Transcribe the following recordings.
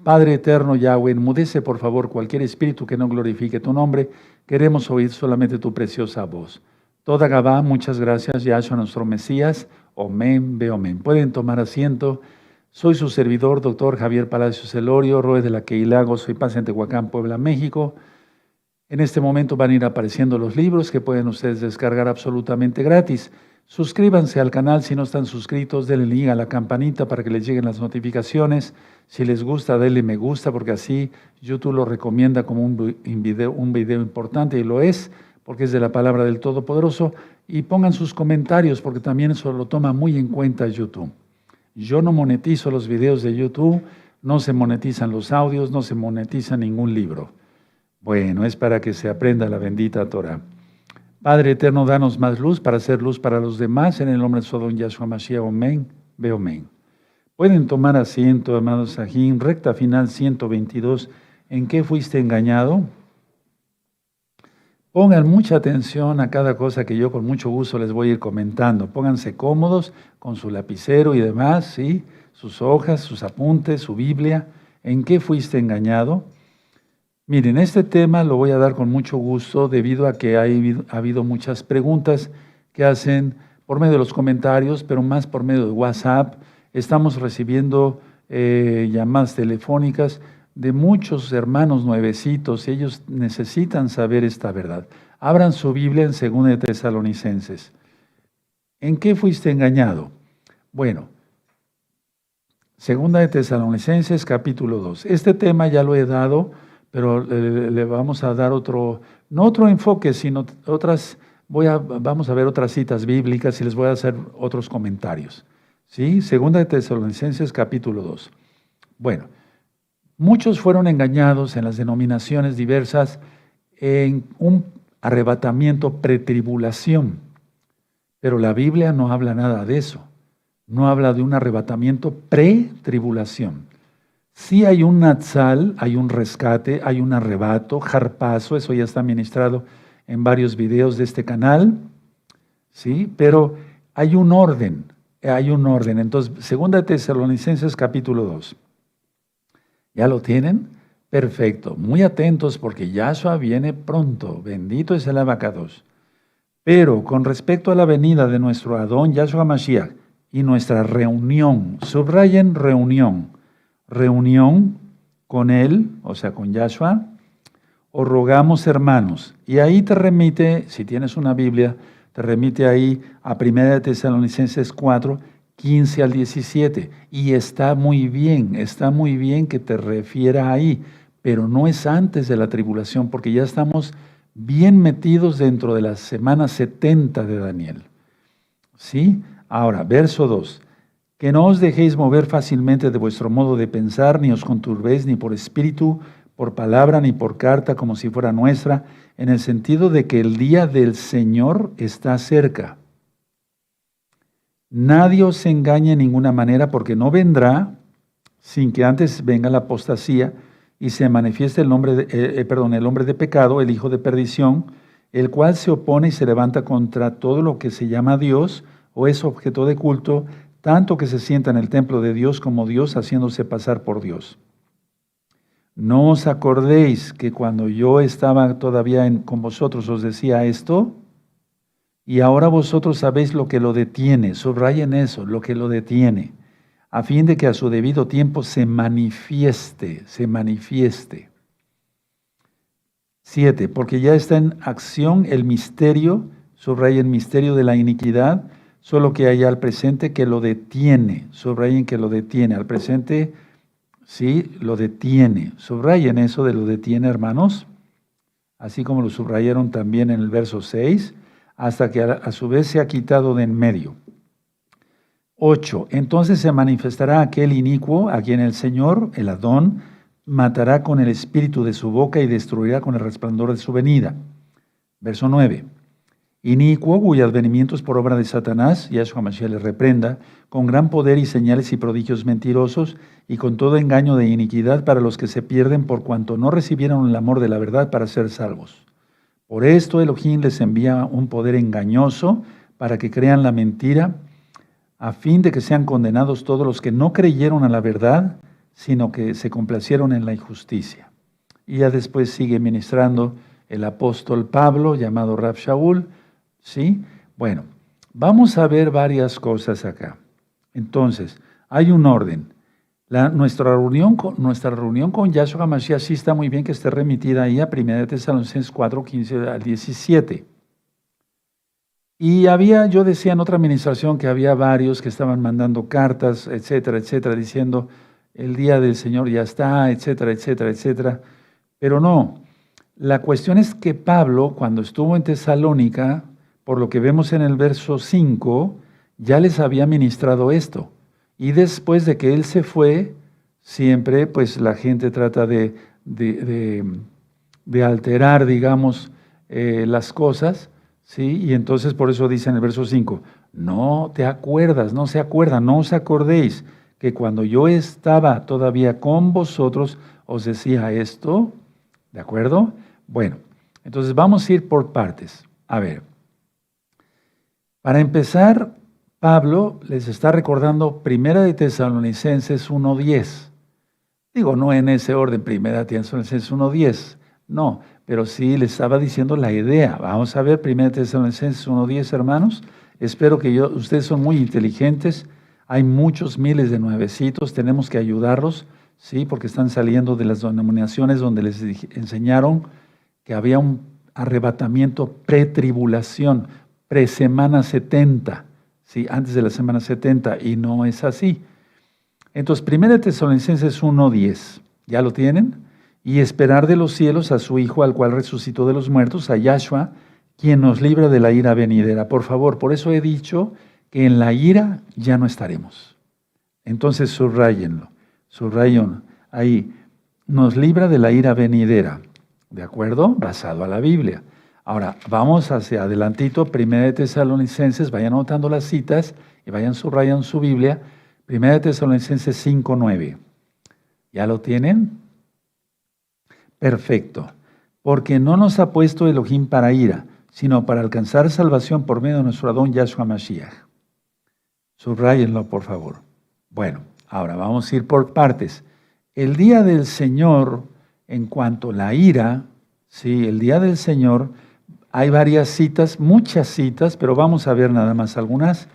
Padre eterno Yahweh, enmudece por favor cualquier espíritu que no glorifique tu nombre. Queremos oír solamente tu preciosa voz. Toda Gabá, muchas gracias, Yahshua nuestro Mesías. Omen, ve omen. Pueden tomar asiento. Soy su servidor, doctor Javier Palacios Elorio, Roe de la Keilah, Gozo y Paz en Tehuacán, Puebla, México. En este momento van a ir apareciendo los libros que pueden ustedes descargar absolutamente gratis. Suscríbanse al canal si no están suscritos, denle link a la campanita para que les lleguen las notificaciones. Si les gusta, denle me gusta porque así YouTube lo recomienda como un video importante y lo es porque es de la palabra del Todopoderoso. Y pongan sus comentarios porque también eso lo toma muy en cuenta YouTube. Yo no monetizo los videos de YouTube, no se monetizan los audios, no se monetiza ningún libro. Bueno, es para que se aprenda la bendita Torah. Padre eterno, danos más luz para hacer luz para los demás. En el nombre de Sodom Yahshua Mashiach, Omen, ve Omen. Pueden tomar asiento, amados Sajín, recta final 122. ¿En qué fuiste engañado? Pongan mucha atención a cada cosa que yo con mucho gusto les voy a ir comentando. Pónganse cómodos con su lapicero y demás, ¿sí? Sus hojas, sus apuntes, su Biblia. ¿En qué fuiste engañado? Miren, este tema lo voy a dar con mucho gusto debido a que ha habido muchas preguntas que hacen por medio de los comentarios, pero más por medio de WhatsApp. Estamos recibiendo llamadas telefónicas de muchos hermanos nuevecitos y ellos necesitan saber esta verdad. Abran su Biblia en 2 de Tesalonicenses. ¿En qué fuiste engañado? Bueno, 2 de Tesalonicenses capítulo 2. Este tema ya lo he dado, pero le vamos a dar no otro enfoque, sino vamos a ver otras citas bíblicas y les voy a hacer otros comentarios. ¿Sí? 2 de Tesalonicenses capítulo 2. Bueno, muchos fueron engañados en las denominaciones diversas en un arrebatamiento pretribulación, pero la Biblia no habla nada de eso. No habla de un arrebatamiento pretribulación. Sí hay un natsal, hay un rescate, hay un arrebato, jarpazo, eso ya está ministrado en varios videos de este canal, ¿sí? Pero hay un orden. Entonces, 2 de Tesalonicenses capítulo 2. ¿Ya lo tienen? Perfecto. Muy atentos porque Yahshua viene pronto. Bendito es el abacados. Pero con respecto a la venida de nuestro Adón Yahshua Mashiach y nuestra reunión, subrayen reunión con Él, o sea, con Yahshua, os rogamos, hermanos. Y ahí te remite, si tienes una Biblia, te remite ahí a 1 de Tesalonicenses 4, 15 al 17. Y está muy bien que te refiera ahí, pero no es antes de la tribulación, porque ya estamos bien metidos dentro de la semana 70 de Daniel. ¿Sí? Ahora, verso 2. Que no os dejéis mover fácilmente de vuestro modo de pensar, ni os conturbéis ni por espíritu, por palabra, ni por carta, como si fuera nuestra, en el sentido de que el día del Señor está cerca. Nadie os engañe en ninguna manera, porque no vendrá sin que antes venga la apostasía y se manifieste el hombre de pecado, el hijo de perdición, el cual se opone y se levanta contra todo lo que se llama Dios o es objeto de culto, tanto que se sienta en el templo de Dios como Dios, haciéndose pasar por Dios. ¿No os acordéis que cuando yo estaba todavía con vosotros os decía esto? Y ahora vosotros sabéis lo que lo detiene. Subrayen eso, lo que lo detiene, a fin de que a su debido tiempo se manifieste. 7. Porque ya está en acción el misterio, subrayen misterio de la iniquidad, solo que hay al presente que lo detiene. Subrayen que lo detiene. Al presente, sí, lo detiene. Subrayen eso de lo detiene, hermanos. Así como lo subrayaron también en el verso 6, hasta que a su vez se ha quitado de en medio. 8. Entonces se manifestará aquel inicuo a quien el Señor, el Adón, matará con el espíritu de su boca y destruirá con el resplandor de su venida. Verso 9. Inicuo, cuyo advenimiento es por obra de Satanás, Yahshua Mashiach le reprenda, con gran poder y señales y prodigios mentirosos, y con todo engaño de iniquidad para los que se pierden por cuanto no recibieron el amor de la verdad para ser salvos. Por esto Elohim les envía un poder engañoso para que crean la mentira, a fin de que sean condenados todos los que no creyeron a la verdad, sino que se complacieron en la injusticia. Y ya después sigue ministrando el apóstol Pablo, llamado Rab Shaul, ¿sí? Bueno, vamos a ver varias cosas acá. Entonces, hay un orden. Nuestra reunión con Yahshua HaMashiach sí está muy bien que esté remitida ahí a 1 Tesalonicenses 4, 15 al 17. Y yo decía en otra administración que había varios que estaban mandando cartas, etcétera, etcétera, diciendo el día del Señor ya está, etcétera, etcétera, etcétera. Pero no, la cuestión es que Pablo, cuando estuvo en Tesalónica, por lo que vemos en el verso 5, ya les había ministrado esto. Y después de que él se fue, siempre pues la gente trata de alterar, digamos, las cosas, ¿sí? Y entonces por eso dice en el verso 5, no te acuerdas, no se acuerdan, no os acordéis que cuando yo estaba todavía con vosotros os decía esto, ¿de acuerdo? Bueno, entonces vamos a ir por partes. A ver, para empezar, Pablo les está recordando 1 de Tesalonicenses 1:10. Digo, no en ese orden, 1 de Tesalonicenses 1:10, no, pero sí les estaba diciendo la idea. Vamos a ver 1 de Tesalonicenses 1:10, hermanos. Espero que ustedes son muy inteligentes. Hay muchos miles de nuevecitos, tenemos que ayudarlos, ¿sí? Porque están saliendo de las denominaciones donde les enseñaron que había un arrebatamiento pre-tribulación, pre-semana 70, ¿sí? Antes de la semana 70, y no es así. Entonces, 1 Tesalonicenses 1:10, ¿ya lo tienen? Y esperar de los cielos a su Hijo, al cual resucitó de los muertos, a Yahshua, quien nos libra de la ira venidera. Por favor, por eso he dicho que en la ira ya no estaremos. Entonces, subrayenlo, subrayen ahí, nos libra de la ira venidera, ¿de acuerdo? Basado a la Biblia. Ahora, vamos hacia adelantito, 1 Tesalonicenses, vayan anotando las citas y vayan subrayando su Biblia, 1 Tesalonicenses 5:9. ¿Ya lo tienen? Perfecto. Porque no nos ha puesto Elohim para ira, sino para alcanzar salvación por medio de nuestro Adón Yahshua Mashiach. Subrayenlo, por favor. Bueno, ahora vamos a ir por partes. El día del Señor, en cuanto a la ira, sí, el día del Señor, hay varias citas, muchas citas, pero vamos a ver nada más algunas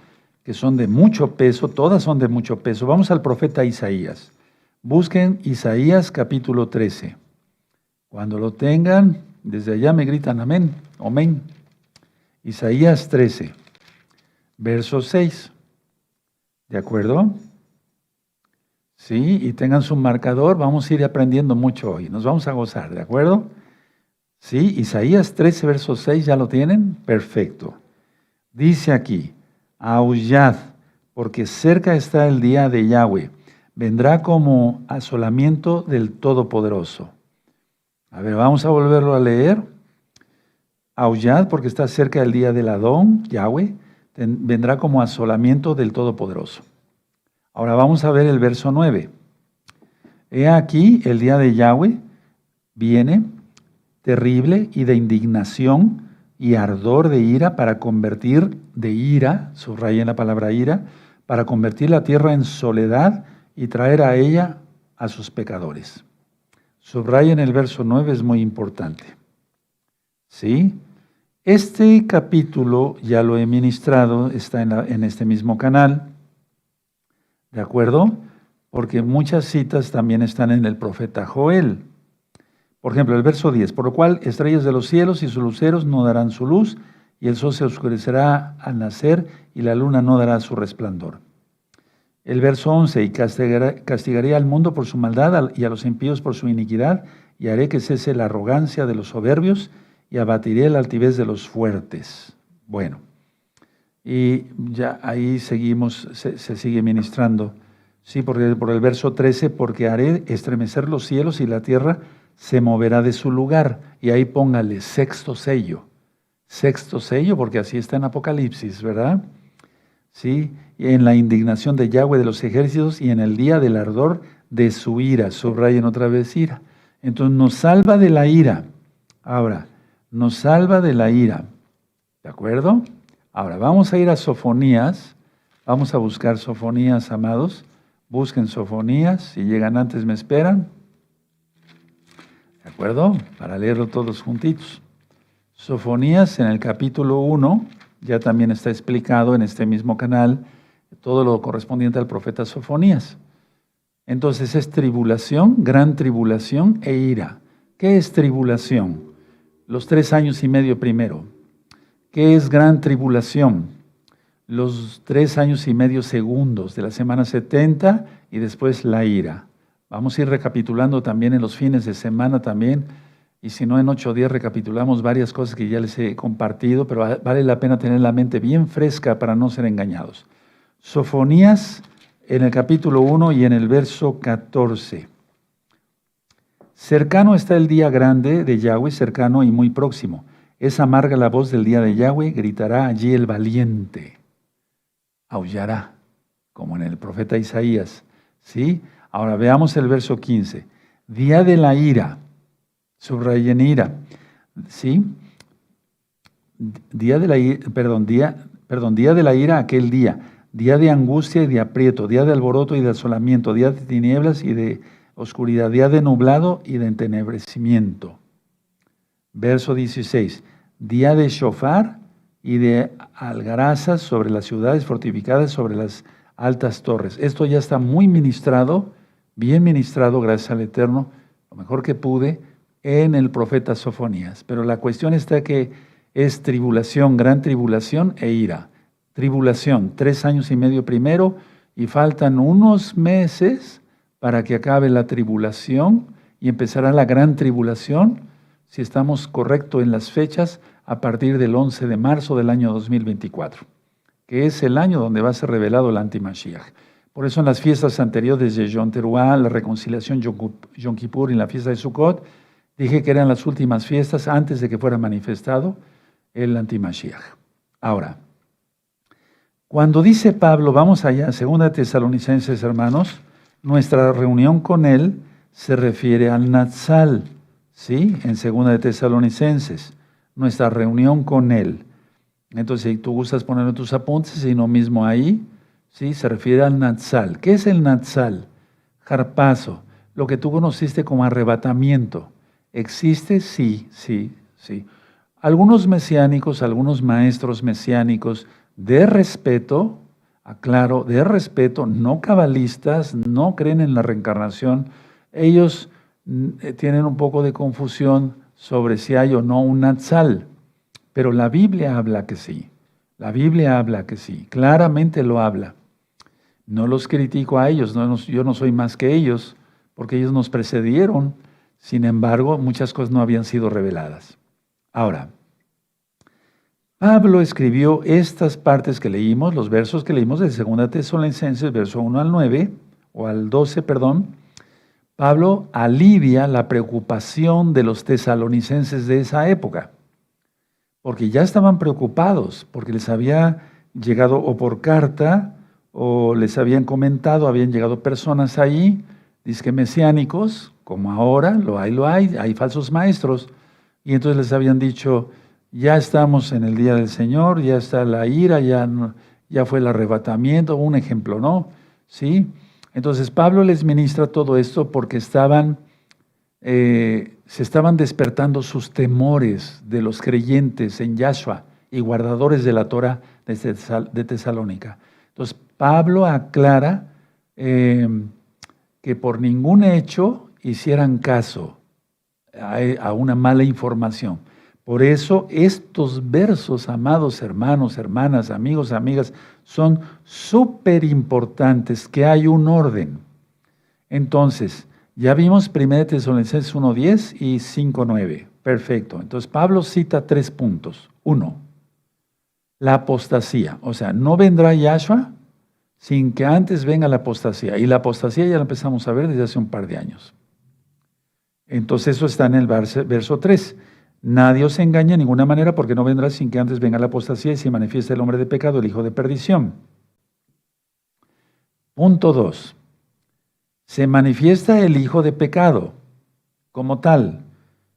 que son de mucho peso, todas son de mucho peso. Vamos al profeta Isaías. Busquen Isaías capítulo 13. Cuando lo tengan, desde allá me gritan amén, amén. Isaías 13, verso 6. ¿De acuerdo? Sí, y tengan su marcador, vamos a ir aprendiendo mucho hoy, nos vamos a gozar, ¿de acuerdo? Sí, Isaías 13, verso 6, ¿ya lo tienen? Perfecto. Dice aquí, aullad, porque cerca está el día de Yahweh, vendrá como asolamiento del Todopoderoso. A ver, vamos a volverlo a leer. Aullad, porque está cerca el día del Adón, Yahweh, vendrá como asolamiento del Todopoderoso. Ahora vamos a ver el verso 9. He aquí, el día de Yahweh viene terrible y de indignación y ardor de ira para convertir de ira, subrayen la palabra ira, para convertir la tierra en soledad y traer a ella a sus pecadores. Subrayen el verso 9, es muy importante. ¿Sí? Este capítulo ya lo he ministrado, está en este mismo canal, ¿de acuerdo? Porque muchas citas también están en el profeta Joel. Por ejemplo, el verso 10, por lo cual estrellas de los cielos y sus luceros no darán su luz, y el sol se oscurecerá al nacer, y la luna no dará su resplandor. El verso 11, y castigaré al mundo por su maldad y a los impíos por su iniquidad, y haré que cese la arrogancia de los soberbios, y abatiré la altivez de los fuertes. Bueno, y ya ahí seguimos, se sigue ministrando. Sí, porque por el verso 13, porque haré estremecer los cielos y la tierra se moverá de su lugar. Y ahí póngale sexto sello. Sexto sello, porque así está en Apocalipsis, ¿verdad? Sí, y en la indignación de Yahweh de los ejércitos y en el día del ardor de su ira. Subrayen otra vez ira. Entonces nos salva de la ira. Ahora, nos salva de la ira. ¿De acuerdo? Ahora, vamos a ir a Sofonías. Vamos a buscar Sofonías, amados. Busquen Sofonías, si llegan antes me esperan. ¿De acuerdo? Para leerlo todos juntitos. Sofonías en el capítulo 1, ya también está explicado en este mismo canal todo lo correspondiente al profeta Sofonías. Entonces es tribulación, gran tribulación e ira. ¿Qué es tribulación? Los 3 años y medio primero. ¿Qué es gran tribulación? Los 3 años y medio segundos de la semana 70 y después la ira. Vamos a ir recapitulando también en los fines de semana también, y si no en 8 días recapitulamos varias cosas que ya les he compartido, pero vale la pena tener la mente bien fresca para no ser engañados. Sofonías en el capítulo 1 y en el verso 14. Cercano está el día grande de Yahweh, cercano y muy próximo. Es amarga la voz del día de Yahweh, gritará allí el valiente. Aullará, como en el profeta Isaías. ¿Sí? Ahora veamos el verso 15. Día de la ira. Subrayen ira. ¿Sí? Día de la ira, día de la ira, aquel día. Día de angustia y de aprieto, día de alboroto y de asolamiento, día de tinieblas y de oscuridad, día de nublado y de entenebrecimiento. Verso 16. Día de shofar y de algarazas sobre las ciudades fortificadas, sobre las altas torres. Esto ya está muy ministrado, bien ministrado, gracias al Eterno, lo mejor que pude, en el profeta Sofonías. Pero la cuestión está que es tribulación, gran tribulación e ira. Tribulación, 3 años y medio primero, y faltan unos meses para que acabe la tribulación y empezará la gran tribulación, si estamos correctos en las fechas, a partir del 11 de marzo del año 2024, que es el año donde va a ser revelado el anti-Mashiach. Por eso en las fiestas anteriores de Yom Teruah, la reconciliación Yom Kippur y la fiesta de Sukkot, dije que eran las últimas fiestas antes de que fuera manifestado el anti-Mashiach. Ahora, cuando dice Pablo, vamos allá, 2 Tesalonicenses, hermanos, nuestra reunión con él se refiere al Natsal, ¿sí? En 2 Tesalonicenses, nuestra reunión con él. Entonces, si tú gustas poner tus apuntes, y no mismo ahí, ¿sí? Se refiere al Natsal. ¿Qué es el Natsal? Harpazo, lo que tú conociste como arrebatamiento. ¿Existe? Sí, sí, sí. Algunos mesiánicos, algunos maestros mesiánicos de respeto, aclaro, de respeto, no cabalistas, no creen en la reencarnación, ellos tienen un poco de confusión sobre si hay o no un Natsal, pero la Biblia habla que sí, la Biblia habla que sí, claramente lo habla. No los critico a ellos, yo no soy más que ellos, porque ellos nos precedieron, sin embargo, muchas cosas no habían sido reveladas. Ahora, Pablo escribió estas partes que leímos, los versos que leímos de 2 Tesalonicenses, verso 1 al 9, o al 12, perdón. Pablo alivia la preocupación de los tesalonicenses de esa época, porque ya estaban preocupados, porque les había llegado o por carta, o les habían comentado, habían llegado personas ahí, dizque mesiánicos, como ahora, lo hay falsos maestros, y entonces les habían dicho, ya estamos en el día del Señor, ya está la ira, ya fue el arrebatamiento, un ejemplo, ¿no? ¿Sí? Entonces Pablo les ministra todo esto porque se estaban despertando sus temores de los creyentes en Yahshua y guardadores de la Torah de Tesalónica. Entonces Pablo aclara que por ningún hecho hicieran caso a una mala información. Por eso estos versos, amados hermanos, hermanas, amigos, amigas, son súper importantes, que hay un orden. Entonces, ya vimos 1 Tesalonicenses 1:10 y 5:9. Perfecto. Entonces, Pablo cita 3 puntos. 1, la apostasía. O sea, no vendrá Yahshua sin que antes venga la apostasía. Y la apostasía ya la empezamos a ver desde hace un par de años. Entonces, eso está en el verso 3. Nadie os engañe de ninguna manera, porque no vendrá sin que antes venga la apostasía y se manifieste el hombre de pecado, el hijo de perdición. Punto 2. Se manifiesta el hijo de pecado como tal,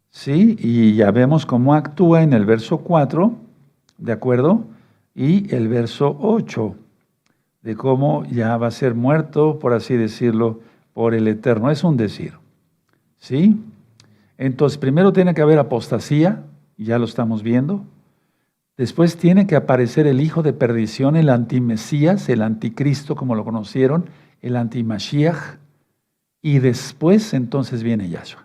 ¿sí? Y ya vemos cómo actúa en el verso 4, ¿de acuerdo? Y el verso 8. de cómo ya va a ser muerto, por así decirlo, por el Eterno. Es un decir, ¿sí? Entonces, primero tiene que haber apostasía, ya lo estamos viendo. Después tiene que aparecer el hijo de perdición, el antimesías, el anticristo, como lo conocieron, el antimashiach. Y después, entonces, viene Yahshua.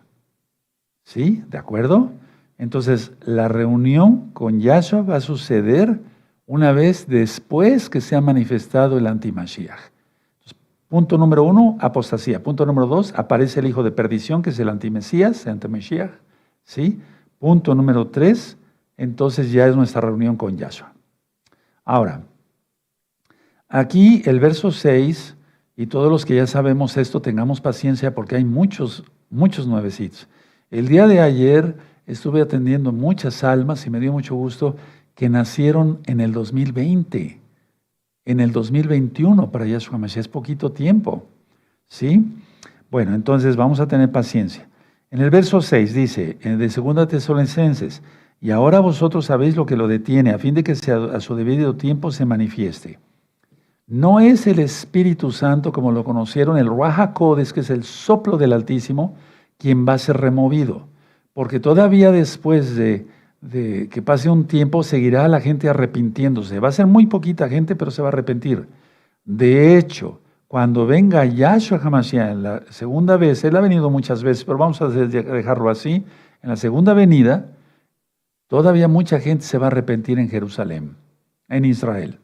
¿Sí? ¿De acuerdo? Entonces, la reunión con Yahshua va a suceder una vez después que se ha manifestado el antimashiach. Punto número 1, apostasía. Punto número 2, aparece el hijo de perdición, que es el antimesías, el antimashiach. ¿Sí? Punto número 3, entonces ya es nuestra reunión con Yahshua. Ahora, aquí el verso 6, y todos los que ya sabemos esto, tengamos paciencia porque hay muchos nuevecitos. El día de ayer estuve atendiendo muchas almas y me dio mucho gusto que nacieron en el 2020, en el 2021 para Yahshua Mashiach. Es poquito tiempo, ¿sí? Bueno, entonces vamos a tener paciencia. En el verso 6 dice, de 2 Tesalonicenses, y ahora vosotros sabéis lo que lo detiene, a fin de que a su debido tiempo se manifieste. No es el Espíritu Santo, como lo conocieron, el Ruach HaKodesh, que es el soplo del Altísimo, quien va a ser removido. Porque todavía después de que pase un tiempo, seguirá la gente arrepintiéndose. Va a ser muy poquita gente, pero se va a arrepentir. De hecho, cuando venga Yahshua HaMashiach en la segunda vez, él ha venido muchas veces, pero vamos a dejarlo así, en la segunda venida, todavía mucha gente se va a arrepentir en Jerusalén, en Israel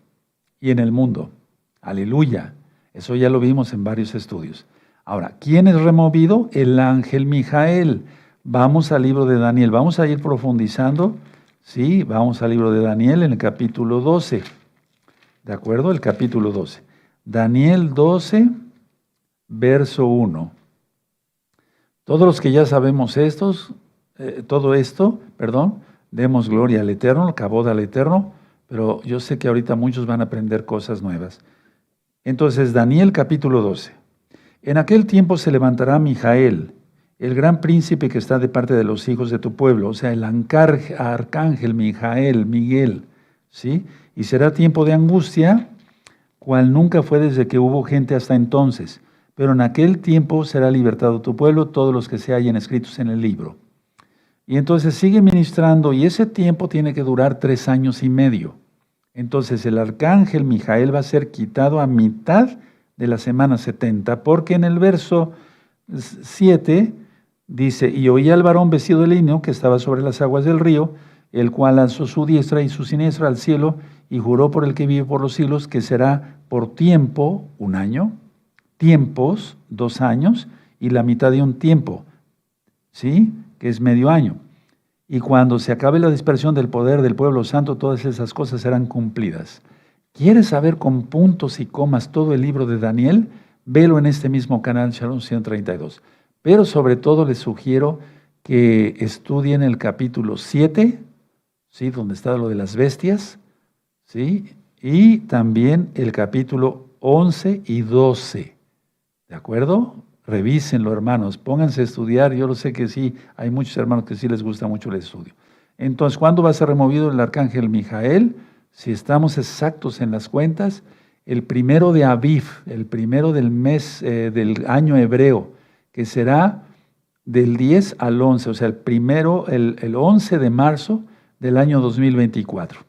y en el mundo. Aleluya. Eso ya lo vimos en varios estudios. Ahora, ¿quién es removido? El ángel Mijael. Vamos al libro de Daniel. Vamos a ir profundizando. Sí, vamos al libro de Daniel en el capítulo 12. ¿De acuerdo? El capítulo 12. Daniel 12, verso 1. Todos los que ya sabemos todo esto, demos gloria al Eterno, cabod al Eterno, pero yo sé que ahorita muchos van a aprender cosas nuevas. Entonces, Daniel capítulo 12. En aquel tiempo se levantará Mijael, el gran príncipe que está de parte de los hijos de tu pueblo, o sea, el arcángel Mijael, Miguel, ¿sí? Y será tiempo de angustia, cual nunca fue desde que hubo gente hasta entonces. Pero en aquel tiempo será libertado tu pueblo, todos los que se hallen escritos en el libro. Y entonces sigue ministrando, y ese tiempo tiene que durar 3 años y medio. Entonces el arcángel Mijael va a ser quitado a mitad de la semana 70, porque en el verso 7 dice, y oí al varón vestido de lino que estaba sobre las aguas del río, el cual alzó su diestra y su siniestra al cielo, y juró por el que vive por los siglos, que será por tiempo 1 año, tiempos 2 años, y la mitad de un tiempo, ¿sí? Que es medio año. Y cuando se acabe la dispersión del poder del pueblo santo, todas esas cosas serán cumplidas. ¿Quieres saber con puntos y comas todo el libro de Daniel? Velo en este mismo canal, Shalom 132. Pero sobre todo les sugiero que estudien el capítulo 7, ¿sí? Donde está lo de las bestias, ¿sí? Y también el capítulo 11 y 12. ¿De acuerdo? Revísenlo, hermanos, pónganse a estudiar. Yo lo sé que sí, hay muchos hermanos que sí les gusta mucho el estudio. Entonces, ¿cuándo va a ser removido el arcángel Mijael? Si estamos exactos en las cuentas, el 1 de Aviv, el 1 del mes del año hebreo, que será del 10 al 11, o sea, el 11 de marzo del año 2024.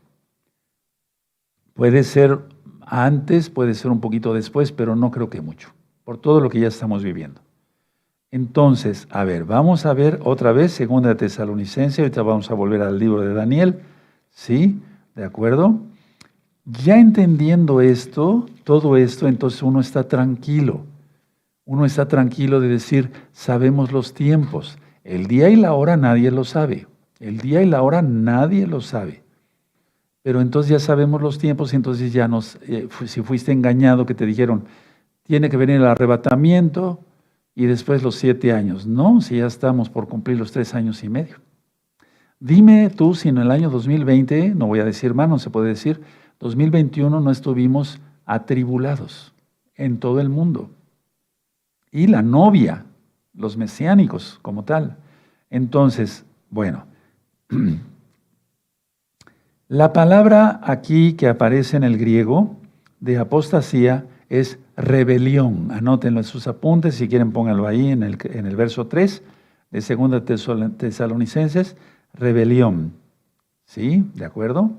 Puede ser antes, puede ser un poquito después, pero no creo que mucho, por todo lo que ya estamos viviendo. Entonces, a ver, vamos a ver otra vez 2 Tesalonicenses, ahorita vamos a volver al libro de Daniel, ¿sí? ¿De acuerdo? Ya entendiendo esto, todo esto, entonces uno está tranquilo. Uno está tranquilo de decir, sabemos los tiempos. El día y la hora nadie lo sabe. El día y la hora nadie lo sabe. Pero entonces ya sabemos los tiempos y entonces ya si fuiste engañado que te dijeron, tiene que venir el arrebatamiento y después los 7 años. No, si ya estamos por cumplir los 3 años y medio. Dime tú si en el año 2020, no voy a decir más, no se puede decir, 2021 no estuvimos atribulados en todo el mundo. Y la novia, los mesiánicos como tal. Entonces, bueno, la palabra aquí que aparece en el griego de apostasía es rebelión. Anótenlo en sus apuntes, si quieren pónganlo ahí en el verso 3 de 2 Tesalonicenses, rebelión. ¿Sí? ¿De acuerdo?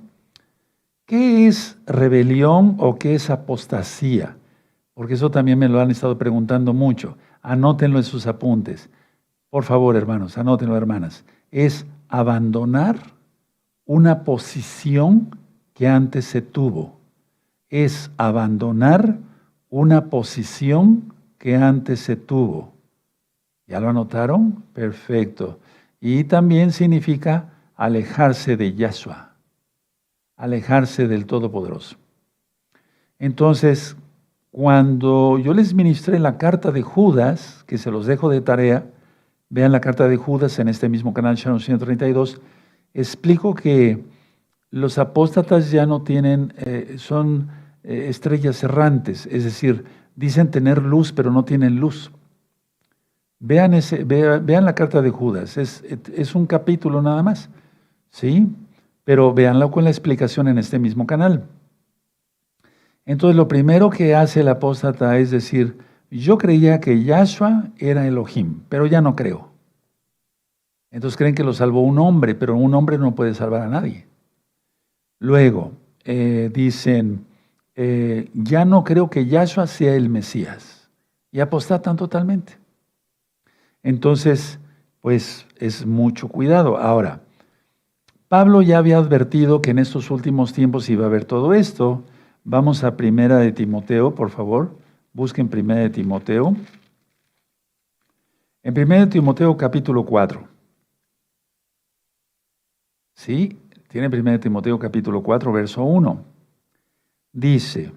¿Qué es rebelión o qué es apostasía? Porque eso también me lo han estado preguntando mucho. Anótenlo en sus apuntes. Por favor, hermanos, anótenlo, hermanas. Es abandonar una posición que antes se tuvo. Es abandonar una posición que antes se tuvo. ¿Ya lo anotaron? Perfecto. Y también significa alejarse de Yahshua, alejarse del Todopoderoso. Entonces, cuando yo les ministré la carta de Judas, que se los dejo de tarea, vean la carta de Judas en este mismo canal, Channel 132, explico que los apóstatas ya no tienen, son estrellas errantes, es decir, dicen tener luz, pero no tienen luz. Vean la carta de Judas, es un capítulo nada más, ¿sí? Pero véanlo con la explicación en este mismo canal. Entonces, lo primero que hace el apóstata es decir, yo creía que Yahshua era Elohim, pero ya no creo. Entonces creen que lo salvó un hombre, pero un hombre no puede salvar a nadie. Luego, dicen, ya no creo que Yahshua sea el Mesías. Y apostatan totalmente. Entonces, pues es mucho cuidado. Ahora, Pablo ya había advertido que en estos últimos tiempos iba a haber todo esto. Vamos a Primera de Timoteo, por favor. Busquen Primera de Timoteo. En Primera de Timoteo capítulo 4. ¿Sí? Tiene Primera de Timoteo capítulo 4, verso 1. Dice,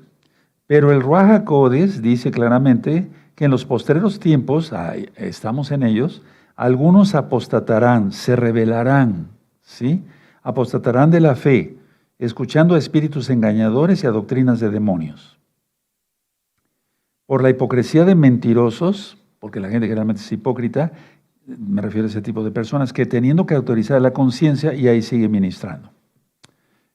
pero el Ruach HaKodesh dice claramente que en los postreros tiempos, estamos en ellos, algunos apostatarán, se rebelarán, ¿sí? Apostatarán de la fe, escuchando a espíritus engañadores y a doctrinas de demonios. Por la hipocresía de mentirosos, porque la gente generalmente es hipócrita, me refiero a ese tipo de personas, que teniendo que autorizar la conciencia y ahí sigue ministrando.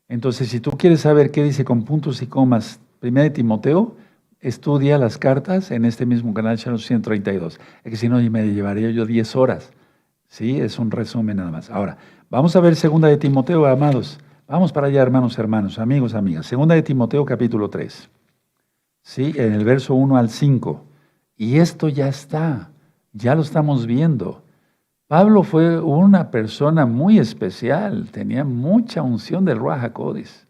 Entonces, si tú quieres saber qué dice con puntos y comas Primera de Timoteo, estudia las cartas en este mismo canal, Channel 132. Es que si no, me llevaría yo 10 horas. Sí, es un resumen nada más. Ahora, vamos a ver Segunda de Timoteo, amados. Vamos para allá, hermanos, amigos, amigas. Segunda de Timoteo, capítulo 3. Sí, en el verso 1 al 5. Y esto ya está, ya lo estamos viendo. Pablo fue una persona muy especial, tenía mucha unción del Ruach HaKodesh.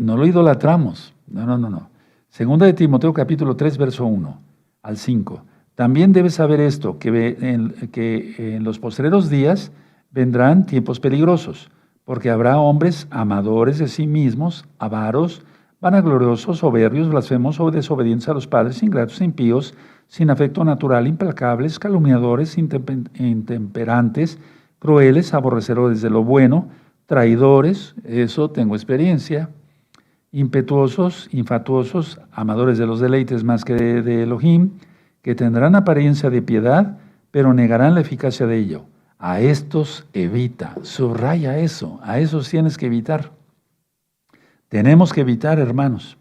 No lo idolatramos, no. Segunda de Timoteo capítulo 3, verso 1 al 5. También debes saber esto, que en los postreros días vendrán tiempos peligrosos, porque habrá hombres amadores de sí mismos, avaros, vanagloriosos, soberbios, blasfemos o desobedientes a los padres, ingratos, impíos, sin afecto natural, implacables, calumniadores, intemperantes, crueles, aborrecedores de lo bueno, traidores, eso tengo experiencia, impetuosos, infatuosos, amadores de los deleites más que de Elohim, que tendrán apariencia de piedad, pero negarán la eficacia de ello. A estos evita, subraya eso, a esos tienes que evitar. Tenemos que evitar, hermanos,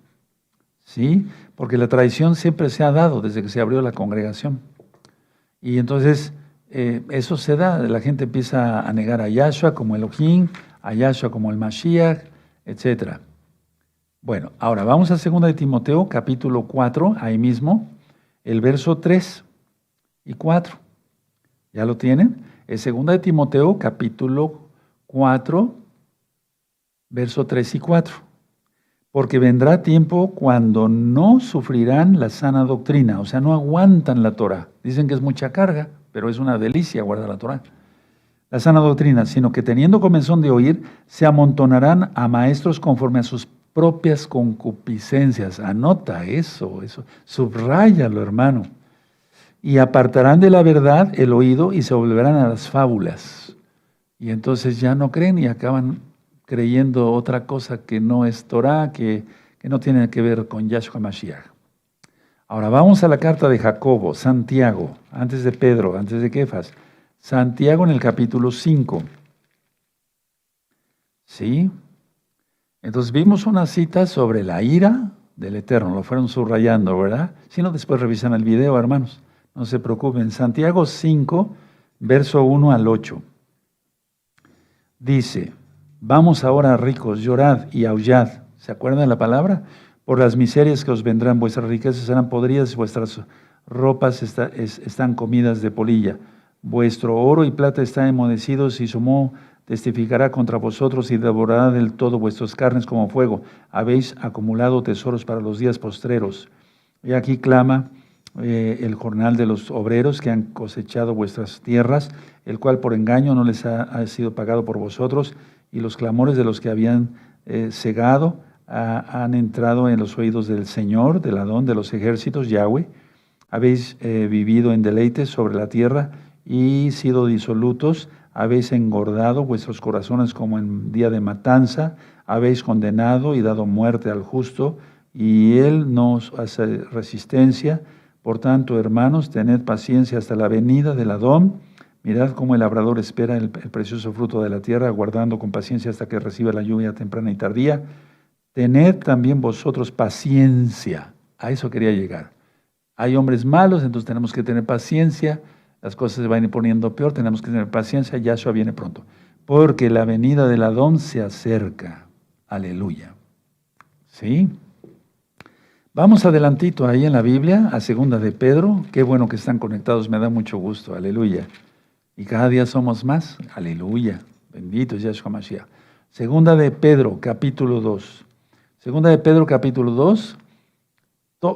¿sí? Porque la traición siempre se ha dado desde que se abrió la congregación. Y entonces eso se da, la gente empieza a negar a Yahshua como Elohim, a Yahshua como el Mashiach, etc. Bueno, ahora vamos a 2 de Timoteo, capítulo 4, ahí mismo, el verso 3 y 4. ¿Ya lo tienen? Es 2 de Timoteo, capítulo 4, verso 3 y 4. Porque vendrá tiempo cuando no sufrirán la sana doctrina, o sea, no aguantan la Torah. Dicen que es mucha carga, pero es una delicia guardar la Torah. La sana doctrina, sino que teniendo comezón de oír, se amontonarán a maestros conforme a sus propias concupiscencias. Anota eso, subráyalo, hermano. Y apartarán de la verdad el oído y se volverán a las fábulas. Y entonces ya no creen y acaban creyendo otra cosa que no es Torah, que no tiene que ver con Yahshua Mashiach. Ahora vamos a la carta de Jacobo, Santiago, antes de Pedro, antes de Kefas. Santiago en el capítulo 5. ¿Sí? Entonces vimos una cita sobre la ira del Eterno, lo fueron subrayando, ¿verdad? Si no, después revisan el video, hermanos. No se preocupen. Santiago 5, verso 1 al 8. Dice, vamos ahora ricos, llorad y aullad. ¿Se acuerdan de la palabra? Por las miserias que os vendrán, vuestras riquezas serán podridas y vuestras ropas están comidas de polilla. Vuestro oro y plata están enmudecidos y su moho testificará contra vosotros y devorará del todo vuestras carnes como fuego. Habéis acumulado tesoros para los días postreros. Y aquí clama el jornal de los obreros que han cosechado vuestras tierras, el cual por engaño no les ha sido pagado por vosotros, y los clamores de los que habían cegado han entrado en los oídos del Señor, del Adón de los ejércitos, Yahweh. Habéis vivido en deleites sobre la tierra y sido disolutos, habéis engordado vuestros corazones como en día de matanza, habéis condenado y dado muerte al justo, y él no os hace resistencia. Por tanto, hermanos, tened paciencia hasta la venida del Adón. Mirad cómo el labrador espera el precioso fruto de la tierra, aguardando con paciencia hasta que reciba la lluvia temprana y tardía. Tened también vosotros paciencia. A eso quería llegar. Hay hombres malos, entonces tenemos que tener paciencia. Las cosas se van a ir poniendo peor, tenemos que tener paciencia. Yahshua viene pronto. Porque la venida del Adón se acerca. Aleluya. ¿Sí? Vamos adelantito ahí en la Biblia, a segunda de Pedro. Qué bueno que están conectados, me da mucho gusto. Aleluya. Y cada día somos más. Aleluya. Bendito es Yahshua Mashiach. Segunda de Pedro, capítulo 2. Segunda de Pedro, capítulo 2.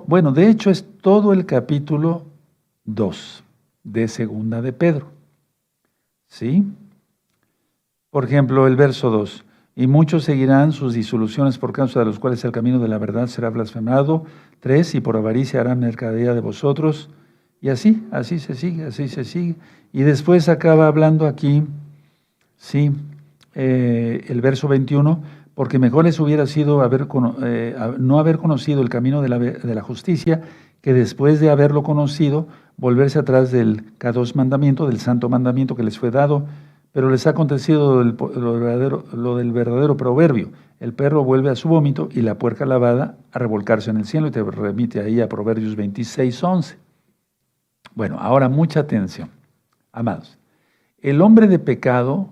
Bueno, de hecho es todo el capítulo 2 de segunda de Pedro. ¿Sí? Por ejemplo, el verso 2. Y muchos seguirán sus disoluciones por causa de los cuales el camino de la verdad será blasfemado. 3. Y por avaricia harán mercadería de vosotros. Y así se sigue. Y después acaba hablando aquí, sí, el verso 21, porque mejor les hubiera sido no haber conocido el camino de la justicia, que después de haberlo conocido, volverse atrás del K2 mandamiento, del santo mandamiento que les fue dado. Pero les ha acontecido lo del verdadero proverbio. El perro vuelve a su vómito y la puerca lavada a revolcarse en el cielo, y te remite ahí a Proverbios 26:11. Bueno, ahora mucha atención, amados. El hombre de pecado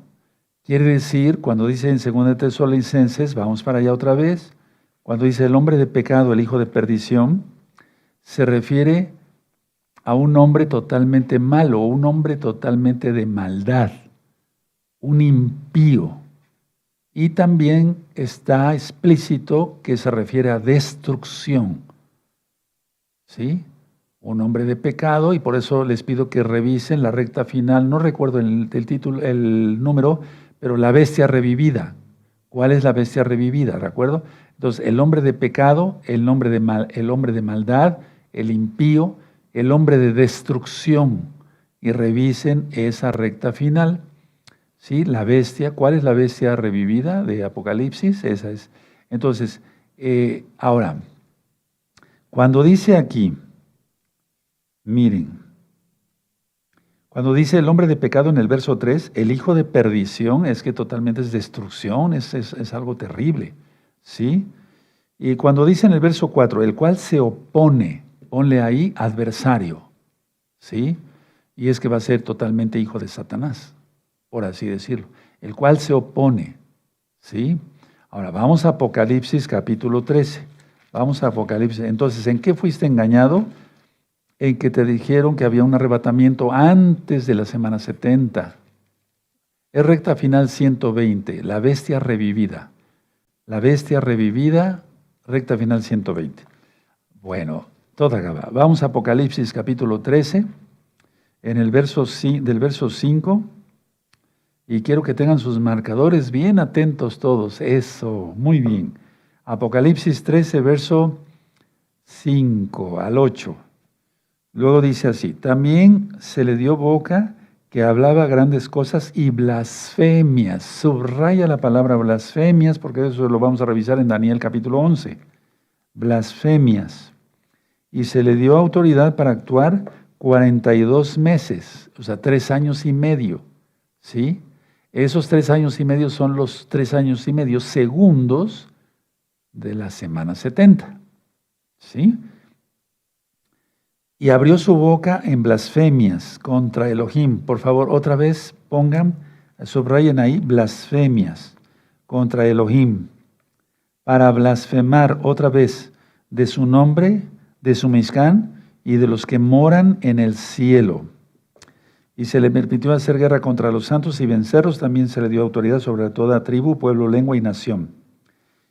quiere decir, cuando dice en 2 Tesalonicenses, vamos para allá otra vez, cuando dice el hombre de pecado, el hijo de perdición, se refiere a un hombre totalmente malo, un hombre totalmente de maldad, un impío. Y también está explícito que se refiere a destrucción. ¿Sí? Un hombre de pecado, y por eso les pido que revisen la recta final, no recuerdo el título, el número, pero la bestia revivida. ¿Cuál es la bestia revivida? ¿De acuerdo? Entonces, el hombre de pecado, el hombre de maldad, el impío, el hombre de destrucción. Y revisen esa recta final. ¿Sí? La bestia, ¿cuál es la bestia revivida de Apocalipsis? Esa es. Entonces, ahora, cuando dice aquí, miren, cuando dice el hombre de pecado en el verso 3, el hijo de perdición, es que totalmente es destrucción, es algo terrible, ¿sí? Y cuando dice en el verso 4, el cual se opone, ponle ahí adversario, ¿sí? Y es que va a ser totalmente hijo de Satanás, por así decirlo, el cual se opone, ¿sí? Ahora, vamos a Apocalipsis capítulo 13, vamos a Apocalipsis. Entonces, ¿en qué fuiste engañado? En que te dijeron que había un arrebatamiento antes de la semana 70. Es recta final 120, la bestia revivida. La bestia revivida, recta final 120. Bueno, toda acaba. Vamos a Apocalipsis capítulo 13, en el del verso 5. Y quiero que tengan sus marcadores bien atentos todos. Eso, muy bien. Apocalipsis 13, verso 5 al 8. Luego dice así, también se le dio boca que hablaba grandes cosas y blasfemias. Subraya la palabra blasfemias porque eso lo vamos a revisar en Daniel capítulo 11. Blasfemias. Y se le dio autoridad para actuar 42 meses, o sea, 3 años y medio. ¿Sí? Esos 3 años y medio son los 3 años y medio segundos de la semana 70. ¿Sí? Y abrió su boca en blasfemias contra Elohim. Por favor, otra vez subrayen ahí, blasfemias contra Elohim, para blasfemar otra vez de su nombre, de su Mishkan y de los que moran en el cielo. Y se le permitió hacer guerra contra los santos y vencerlos. También se le dio autoridad sobre toda tribu, pueblo, lengua y nación.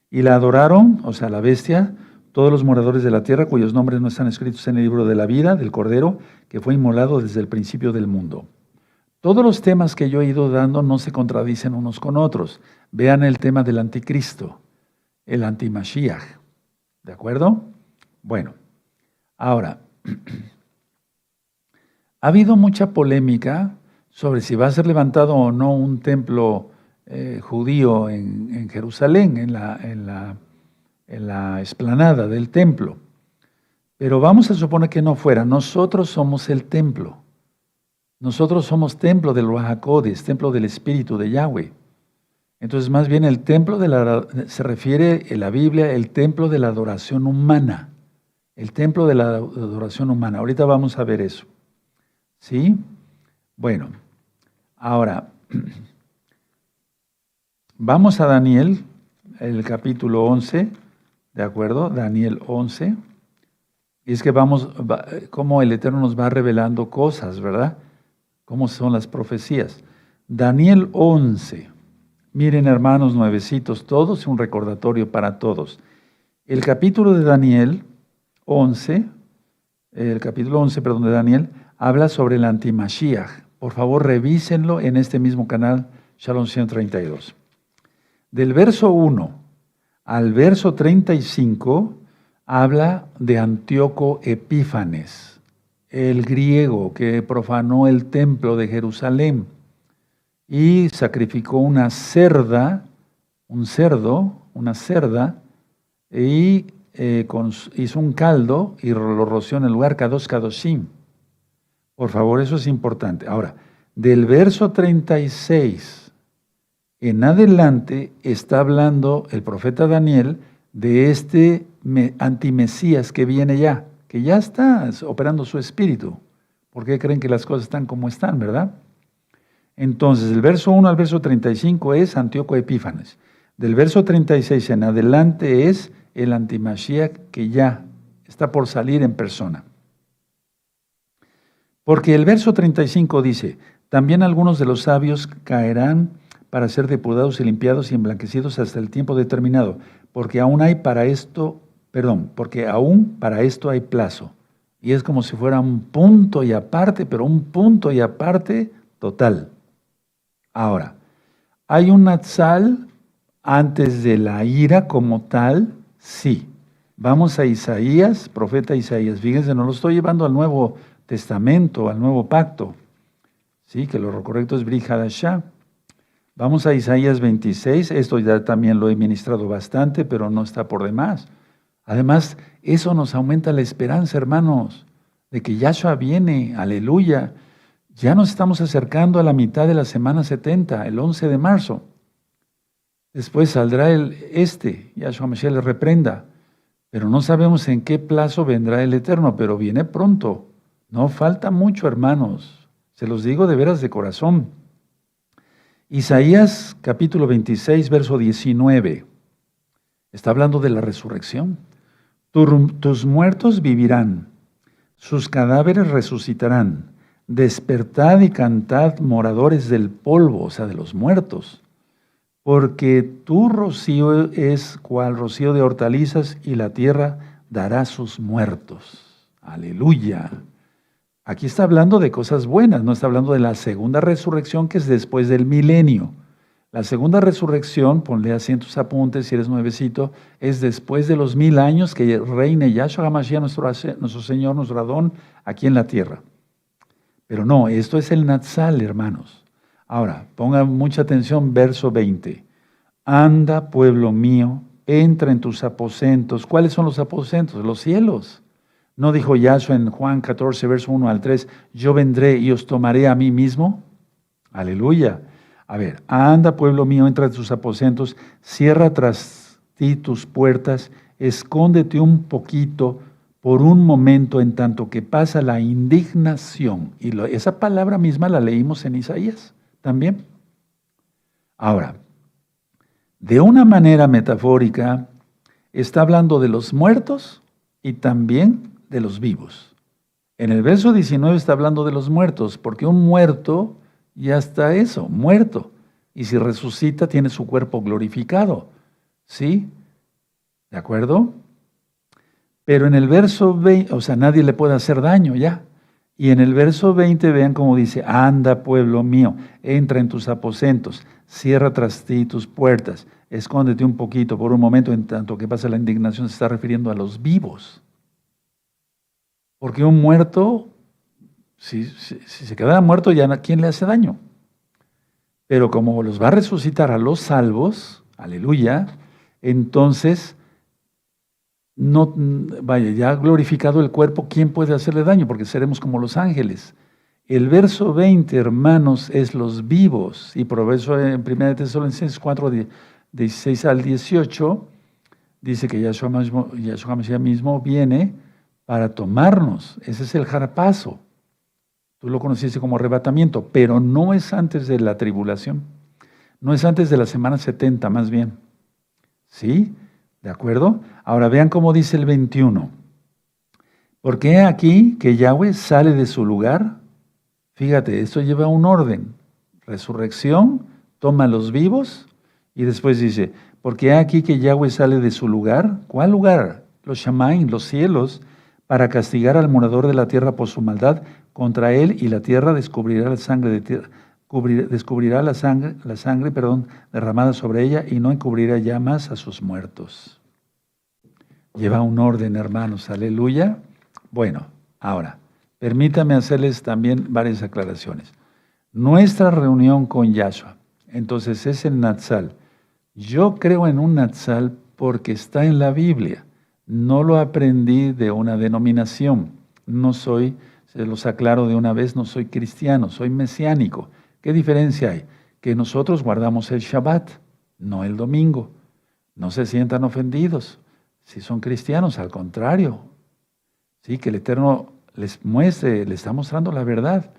Y la adoraron, o sea, la bestia, todos los moradores de la tierra cuyos nombres no están escritos en el libro de la vida del Cordero, que fue inmolado desde el principio del mundo. Todos los temas que yo he ido dando no se contradicen unos con otros. Vean el tema del anticristo, el antimashiach. ¿De acuerdo? Bueno, ahora, ha habido mucha polémica sobre si va a ser levantado o no un templo judío en Jerusalén, en la explanada del templo. Pero vamos a suponer que no fuera. Nosotros somos el templo. Nosotros somos templo del Ruach HaKodesh, templo del Espíritu de Yahweh. Entonces, más bien el templo se refiere en la Biblia, el templo de la adoración humana. El templo de la adoración humana. Ahorita vamos a ver eso. ¿Sí? Bueno, ahora, vamos a Daniel, el capítulo 11, ¿de acuerdo? Daniel 11. Y es que cómo el Eterno nos va revelando cosas, ¿verdad? Cómo son las profecías. Daniel 11. Miren, hermanos nuevecitos, todos, un recordatorio para todos. El capítulo de Daniel 11, de Daniel, habla sobre el antimashiach. Por favor, revísenlo en este mismo canal, Shalom 132. Del verso 1 al verso 35, habla de Antíoco Epífanes, el griego que profanó el templo de Jerusalén y sacrificó una cerda, y hizo un caldo y lo roció en el lugar Kadosh Kadoshim. Por favor, eso es importante. Ahora, del verso 36 en adelante está hablando el profeta Daniel de este antimesías que viene ya, que ya está operando su espíritu. ¿Por qué creen que las cosas están como están, verdad? Entonces, del verso 1 al verso 35 es Antíoco Epífanes. Del verso 36 en adelante es el antimashiach que ya está por salir en persona. Porque el verso 35 dice, también algunos de los sabios caerán para ser depurados y limpiados y emblanquecidos hasta el tiempo determinado, porque aún para esto hay plazo. Y es como si fuera un punto y aparte, pero un punto y aparte total. Ahora, ¿hay un Natsal antes de la ira como tal? Sí. Vamos a Isaías, profeta Isaías. Fíjense, no lo estoy llevando al Nuevo Testamento, al Nuevo Pacto. Sí, que lo correcto es Brit Hadashah. Vamos a Isaías 26. Esto ya también lo he ministrado bastante, pero no está por demás. Además, eso nos aumenta la esperanza, hermanos, de que Yahshua viene. Aleluya. Ya nos estamos acercando a la mitad de la semana 70, el 11 de marzo. Después saldrá Yahshua Mashiach le reprenda. Pero no sabemos en qué plazo vendrá el Eterno, pero viene pronto. No falta mucho, hermanos. Se los digo de veras de corazón. Isaías capítulo 26, verso 19. Está hablando de la resurrección. Tus muertos vivirán, sus cadáveres resucitarán. Despertad y cantad, moradores del polvo, o sea, de los muertos. Porque tu rocío es cual rocío de hortalizas y la tierra dará sus muertos. Aleluya. Aquí está hablando de cosas buenas, no está hablando de la segunda resurrección que es después del milenio. La segunda resurrección, ponle así en tus apuntes si eres nuevecito, es después de los 1000 años que reine Yahshua HaMashiach, nuestro Señor, nuestro Adón, aquí en la tierra. Pero no, esto es el Natsal, hermanos. Ahora, pongan mucha atención, verso 20. Anda, pueblo mío, entra en tus aposentos. ¿Cuáles son los aposentos? Los cielos. ¿No dijo Yahshua en Juan 14, verso 1 al 3, yo vendré y os tomaré a mí mismo? Aleluya. A ver, anda, pueblo mío, entra en tus aposentos, cierra tras ti tus puertas, escóndete un poquito por un momento en tanto que pasa la indignación. Y esa palabra misma la leímos en Isaías también. Ahora, de una manera metafórica, está hablando de los muertos y también de los vivos. En el verso 19 está hablando de los muertos, porque un muerto ya está eso, muerto. Y si resucita, tiene su cuerpo glorificado. ¿Sí? ¿De acuerdo? Pero en el verso 20, o sea, nadie le puede hacer daño ya. Y en el verso 20, vean cómo dice, anda pueblo mío, entra en tus aposentos, cierra tras ti tus puertas, escóndete un poquito por un momento en tanto que pasa la indignación. Se está refiriendo a los vivos. Porque un muerto, si se quedara muerto, ya ¿a quién le hace daño? Pero como los va a resucitar a los salvos, aleluya, entonces, no, vaya, ya glorificado el cuerpo, ¿quién puede hacerle daño? Porque seremos como los ángeles. El verso 20, hermanos, es los vivos, y por eso en 1 Tesalonicenses 4, 16 al 18, dice que Yahshua Mashiach mismo viene para tomarnos. Ese es el jarpazo. Tú lo conociste como arrebatamiento, pero no es antes de la tribulación. No es antes de la semana 70, más bien. ¿Sí? ¿De acuerdo? Ahora vean cómo dice el 21. Porque he aquí que Yahweh sale de su lugar. Fíjate, esto lleva un orden. Resurrección, toma a los vivos y después dice, porque he aquí que Yahweh sale de su lugar. ¿Cuál lugar? Los Shamaim, los cielos, para castigar al morador de la tierra por su maldad. Contra él y la tierra descubrirá la sangre derramada sobre ella y no encubrirá ya más a sus muertos. Lleva un orden, hermanos, aleluya. Bueno, ahora, permítame hacerles también varias aclaraciones. Nuestra reunión con Yahshua, entonces es el Natsal. Yo creo en un Natsal porque está en la Biblia. No lo aprendí de una denominación. No soy, se los aclaro de una vez, no soy cristiano, soy mesiánico. ¿Qué diferencia hay? Que nosotros guardamos el Shabbat, no el domingo. No se sientan ofendidos. Si son cristianos, al contrario. Sí, que el Eterno les muestre, les está mostrando la verdad.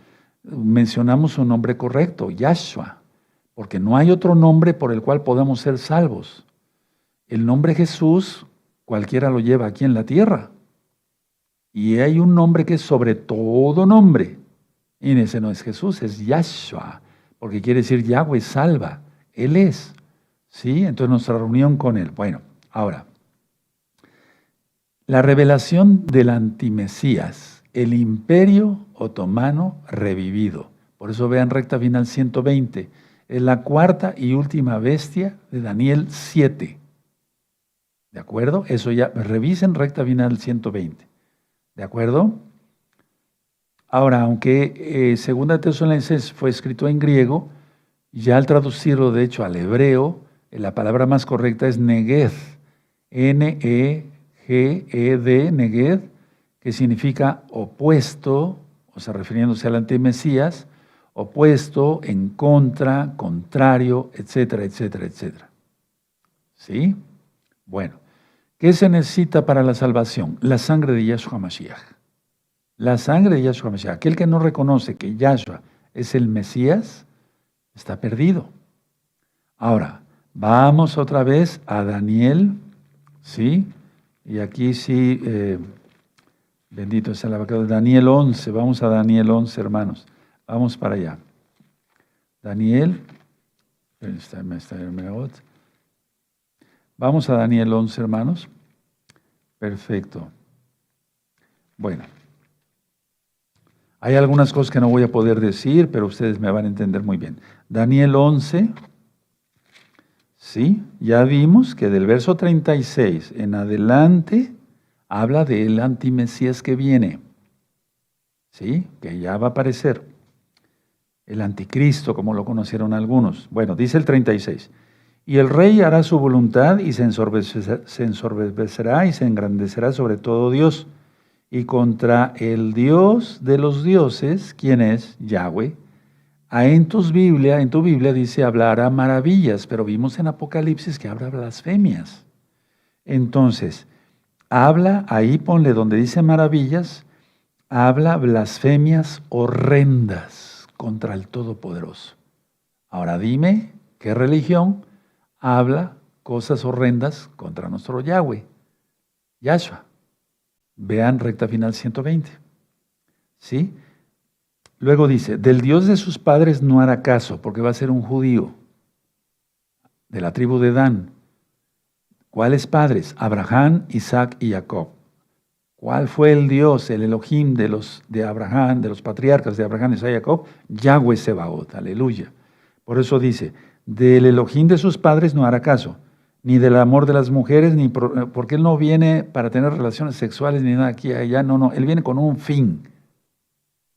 Mencionamos un nombre correcto, Yahshua, porque no hay otro nombre por el cual podamos ser salvos. El nombre Jesús, cualquiera lo lleva aquí en la tierra. Y hay un nombre que es sobre todo nombre. Y ese no es Jesús, es Yahshua, porque quiere decir Yahweh salva. Él es. ¿Sí? Entonces nuestra reunión con Él. Bueno, ahora, la revelación del antimesías, el imperio otomano revivido. Por eso vean recta final 120. Es la cuarta y última bestia de Daniel 7. ¿De acuerdo? Eso ya, revisen recta final 120. ¿De acuerdo? Ahora, aunque Segunda Tesalonicenses fue escrito en griego, ya al traducirlo de hecho al hebreo, la palabra más correcta es Neged, N-E-G-E-D, Neged, que significa opuesto, o sea, refiriéndose al antimesías, opuesto, en contra, contrario, etcétera, etcétera, etcétera. ¿Sí? Bueno, ¿qué se necesita para la salvación? La sangre de Yahshua Mashiach. La sangre de Yahshua Mashiach. Aquel que no reconoce que Yahshua es el Mesías, está perdido. Ahora, vamos otra vez a Daniel, ¿sí? Y aquí sí, bendito sea el abacado, Daniel 11. Vamos a Daniel 11, hermanos. Vamos para allá. Daniel, vamos a Daniel 11, hermanos. Perfecto. Bueno. Hay algunas cosas que no voy a poder decir, pero ustedes me van a entender muy bien. Daniel 11, sí, ya vimos que del verso 36 en adelante habla del antimesías que viene, sí, que ya va a aparecer. El anticristo, como lo conocieron algunos. Bueno, dice el 36. Y el rey hará su voluntad y se ensorbecerá y se engrandecerá sobre todo Dios. Y contra el Dios de los dioses, ¿quién es? Yahweh. En tu Biblia dice hablará maravillas, pero vimos en Apocalipsis que habla blasfemias. Entonces, habla, ahí ponle donde dice maravillas, habla blasfemias horrendas contra el Todopoderoso. Ahora dime, ¿qué religión habla cosas horrendas contra nuestro Yahweh? Yahshua. Vean recta final 120. ¿Sí? Luego dice, del Dios de sus padres no hará caso, porque va a ser un judío de la tribu de Dan. ¿Cuáles padres? Abraham, Isaac y Jacob. ¿Cuál fue el Dios, el Elohim de Abraham, de los patriarcas de Abraham, Isaac y Jacob? Yahweh Sebaot, aleluya. Por eso dice, del Elohim de sus padres no hará caso, ni del amor de las mujeres, porque Él no viene para tener relaciones sexuales ni nada aquí y allá, no, Él viene con un fin,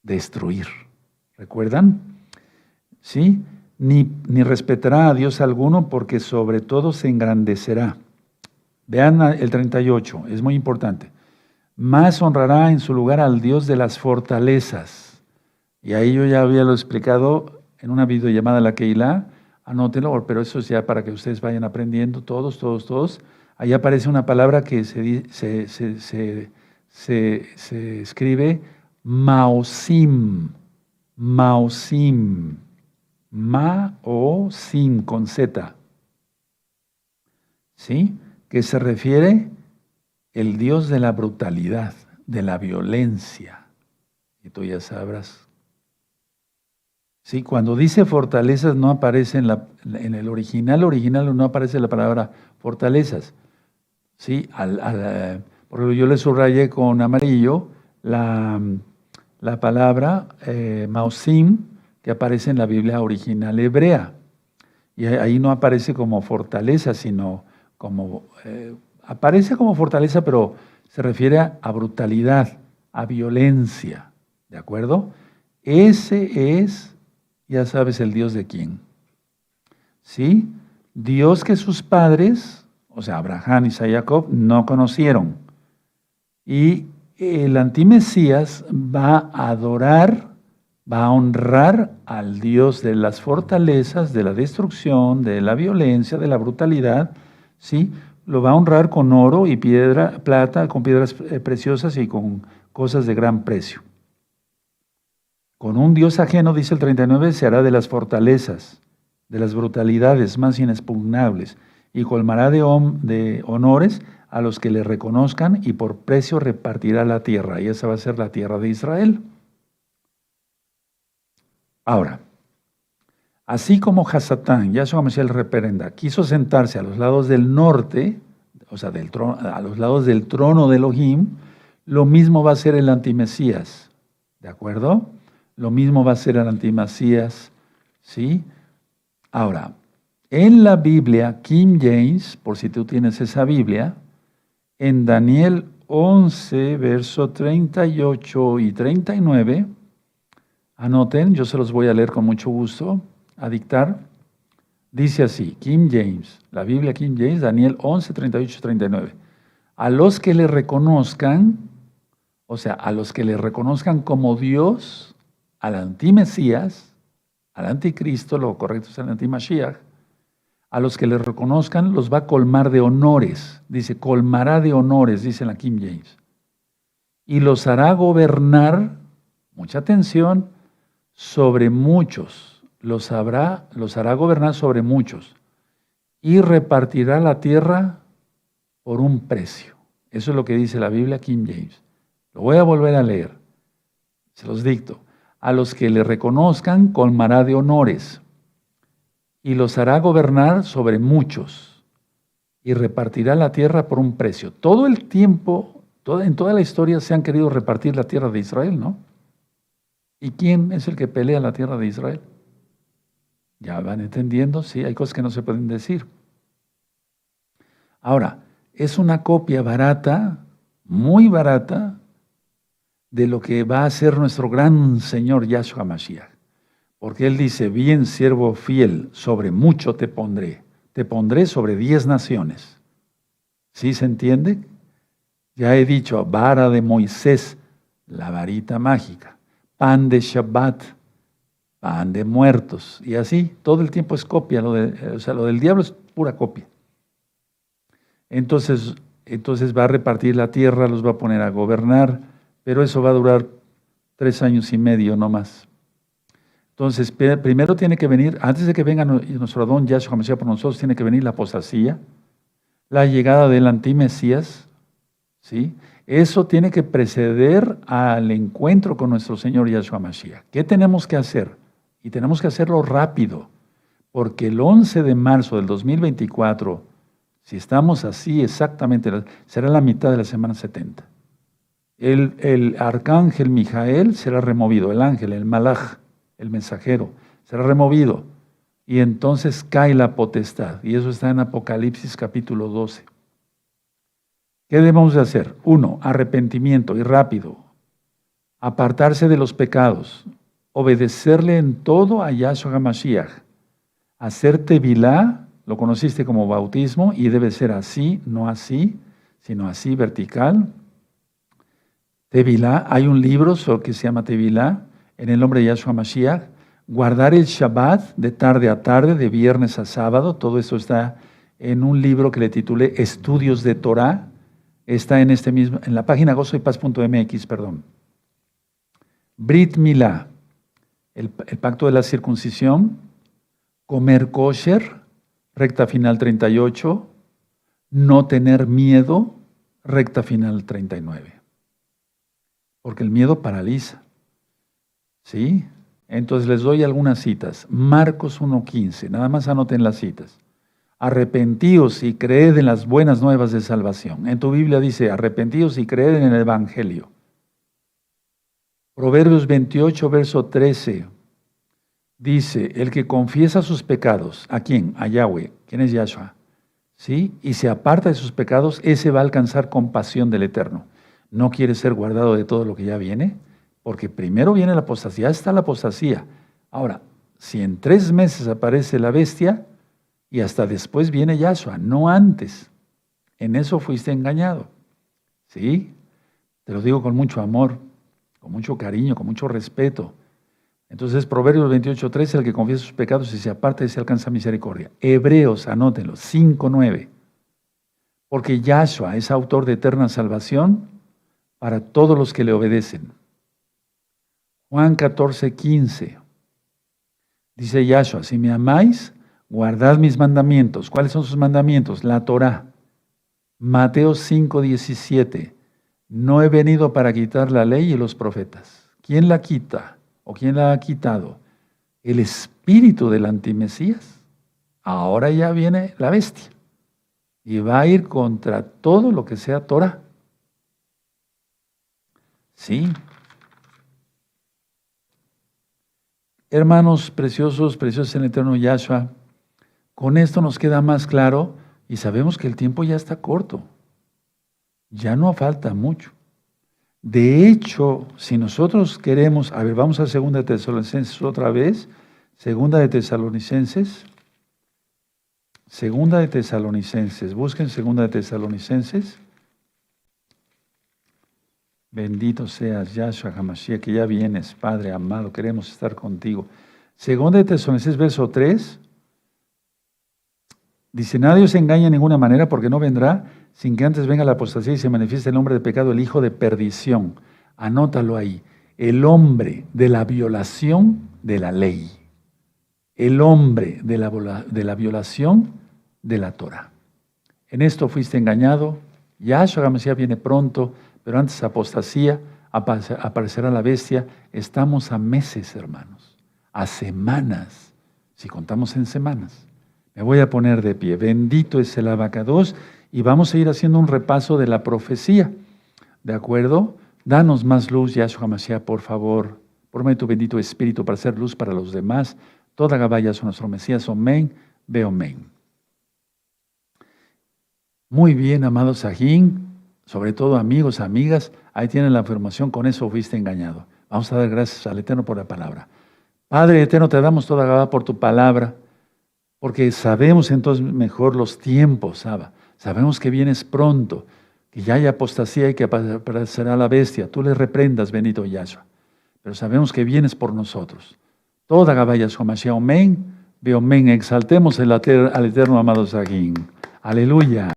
destruir. ¿Recuerdan? ¿Sí? Ni respetará a Dios alguno, porque sobre todo se engrandecerá. Vean el 38, es muy importante. Más honrará en su lugar al Dios de las fortalezas. Y ahí yo ya había lo explicado en una videollamada a la Keilah, anótenlo, pero eso es ya para que ustedes vayan aprendiendo, todos. Ahí aparece una palabra que se escribe Maosim, Maosim, Maosim con Z, ¿sí? Que se refiere el Dios de la brutalidad, de la violencia. Y tú ya sabrás. Sí, cuando dice fortalezas no aparece en el original no aparece la palabra fortalezas. Sí, porque yo le subrayé con amarillo la palabra Mausim, que aparece en la Biblia original hebrea. Y ahí no aparece como fortaleza, sino como... aparece como fortaleza, pero se refiere a brutalidad, a violencia. ¿De acuerdo? Ese es, ya sabes, el Dios de quién. ¿Sí? Dios que sus padres, o sea, Abraham, Isaac y Jacob, no conocieron. Y el antimesías va a adorar, va a honrar al Dios de las fortalezas, de la destrucción, de la violencia, de la brutalidad, ¿sí? Lo va a honrar con oro y piedra, plata, con piedras preciosas y con cosas de gran precio. Con un Dios ajeno, dice el 39, se hará de las fortalezas, de las brutalidades más inexpugnables, y colmará de honores a los que le reconozcan, y por precio repartirá la tierra, y esa va a ser la tierra de Israel. Ahora, así como Hasatán, Yahshua Mashiach el reprenda, quiso sentarse a los lados del norte, o sea, a los lados del trono de Elohim, lo mismo va a ser el antimesías, ¿de acuerdo? Lo mismo va a ser el antimesías, ¿sí? Ahora, en la Biblia, King James, por si tú tienes esa Biblia, en Daniel 11, verso 38 y 39, anoten, yo se los voy a leer con mucho gusto, a dictar. Dice así, King James, la Biblia King James, Daniel 11, 38 y 39. A los que le reconozcan, o sea, a los que le reconozcan como Dios, al antimesías, al anticristo, lo correcto es el antimashiach, a los que le reconozcan los va a colmar de honores. Dice, colmará de honores, dice la King James. Y los hará gobernar, mucha atención, sobre muchos. Los hará gobernar sobre muchos. Y repartirá la tierra por un precio. Eso es lo que dice la Biblia King James. Lo voy a volver a leer. Se los dicto. A los que le reconozcan colmará de honores y los hará gobernar sobre muchos y repartirá la tierra por un precio. Todo el tiempo, en toda la historia se han querido repartir la tierra de Israel, ¿no? ¿Y quién es el que pelea la tierra de Israel? Ya van entendiendo, sí, hay cosas que no se pueden decir. Ahora, es una copia barata, muy barata, de lo que va a ser nuestro gran Señor Yahshua Mashiach. Porque Él dice, bien siervo fiel, sobre mucho te pondré sobre 10 naciones. ¿Sí se entiende? Ya he dicho, vara de Moisés, la varita mágica, pan de Shabbat, pan de muertos, y así, todo el tiempo es copia, lo del diablo es pura copia. Entonces va a repartir la tierra, los va a poner a gobernar, pero eso va a durar 3 años y medio no más. Entonces, primero tiene que venir, antes de que venga nuestro Adón Yahshua Mashiach por nosotros, tiene que venir la apostasía, la llegada del antimesías, ¿sí? Eso tiene que preceder al encuentro con nuestro Señor Yahshua Mashiach. ¿Qué tenemos que hacer? Y tenemos que hacerlo rápido, porque el 11 de marzo del 2024, si estamos así exactamente, será la mitad de la semana 70. El arcángel Mijael será removido, el ángel, el malaj, el mensajero, será removido. Y entonces cae la potestad. Y eso está en Apocalipsis capítulo 12. ¿Qué debemos de hacer? 1, arrepentimiento y rápido. Apartarse de los pecados. Obedecerle en todo a Yahshua HaMashiach. Hacer tevilá, lo conociste como bautismo, y debe ser así, no así, sino así, vertical. Tevilá, hay un libro que se llama Tevilá, en el nombre de Yahshua Mashiach. Guardar el Shabbat de tarde a tarde, de viernes a sábado, todo eso está en un libro que le titulé Estudios de Torah, está en la página gozoypaz.mx, perdón. Brit Milá, el pacto de la circuncisión. Comer kosher, recta final 38. No tener miedo, recta final 39. Porque el miedo paraliza. ¿Sí? Entonces les doy algunas citas. Marcos 1:15, nada más anoten las citas. Arrepentíos y creed en las buenas nuevas de salvación. En tu Biblia dice, arrepentíos y creed en el Evangelio. Proverbios 28, verso 13, dice, el que confiesa sus pecados, ¿a quién? A Yahweh. ¿Quién es Yahshua? ¿Sí? Y se aparta de sus pecados, ese va a alcanzar compasión del Eterno. ¿No quiere ser guardado de todo lo que ya viene? Porque primero viene la apostasía, ya está la apostasía. Ahora, si en 3 meses aparece la bestia, y hasta después viene Yahshua, no antes. En eso fuiste engañado. ¿Sí? Te lo digo con mucho amor, con mucho cariño, con mucho respeto. Entonces, Proverbios 28:13, el que confiesa sus pecados y se aparta y se alcanza misericordia. Hebreos, anótenlo, 5:9. Porque Yahshua es autor de eterna salvación para todos los que le obedecen. Juan 14:15. Dice Yahshua, si me amáis, guardad mis mandamientos. ¿Cuáles son sus mandamientos? La Torá. Mateo 5:17. No he venido para quitar la ley y los profetas. ¿Quién la quita? ¿O quién la ha quitado? El espíritu del antimesías. Ahora ya viene la bestia. Y va a ir contra todo lo que sea Torá. Sí. Hermanos preciosos, preciosos en el eterno Yahshua, con esto nos queda más claro y sabemos que el tiempo ya está corto. Ya no falta mucho. De hecho, si nosotros queremos, a ver, vamos a 2 de Tesalonicenses otra vez, 2 de Tesalonicenses, busquen 2 de Tesalonicenses. Bendito seas, Yahshua HaMashiach, que ya vienes, Padre amado, queremos estar contigo. 2 de Tesalonicenses, verso 3, dice, nadie os engaña de ninguna manera, porque no vendrá sin que antes venga la apostasía y se manifieste el hombre de pecado, el hijo de perdición. Anótalo ahí. El hombre de la violación de la ley. El hombre de la violación de la Torah. En esto fuiste engañado. Yahshua HaMashiach viene pronto, pero antes apostasía, aparecerá la bestia. Estamos a meses, hermanos. A semanas, si contamos en semanas. Me voy a poner de pie. Bendito es el Abacados. Y vamos a ir haciendo un repaso de la profecía. ¿De acuerdo? Danos más luz, Yahshua HaMashiach, por favor. Por medio de tu bendito Espíritu, para hacer luz para los demás. Toda Gabaya son nuestro Mesías. Amén. Ve amén. Muy bien, amados Sajín. Sobre todo, amigos, amigas. Ahí tienen la información. Con eso fuiste engañado. Vamos a dar gracias al Eterno por la palabra. Padre Eterno, te damos toda Gabá por tu palabra. Porque sabemos entonces mejor los tiempos, Abba. Sabemos que vienes pronto, que ya hay apostasía y que aparecerá la bestia. Tú le reprendas, bendito Yahshua. Pero sabemos que vienes por nosotros. Toda Gabaya Mashiach, amén. Ve amén. Exaltemos al eterno amado Saguín. Aleluya.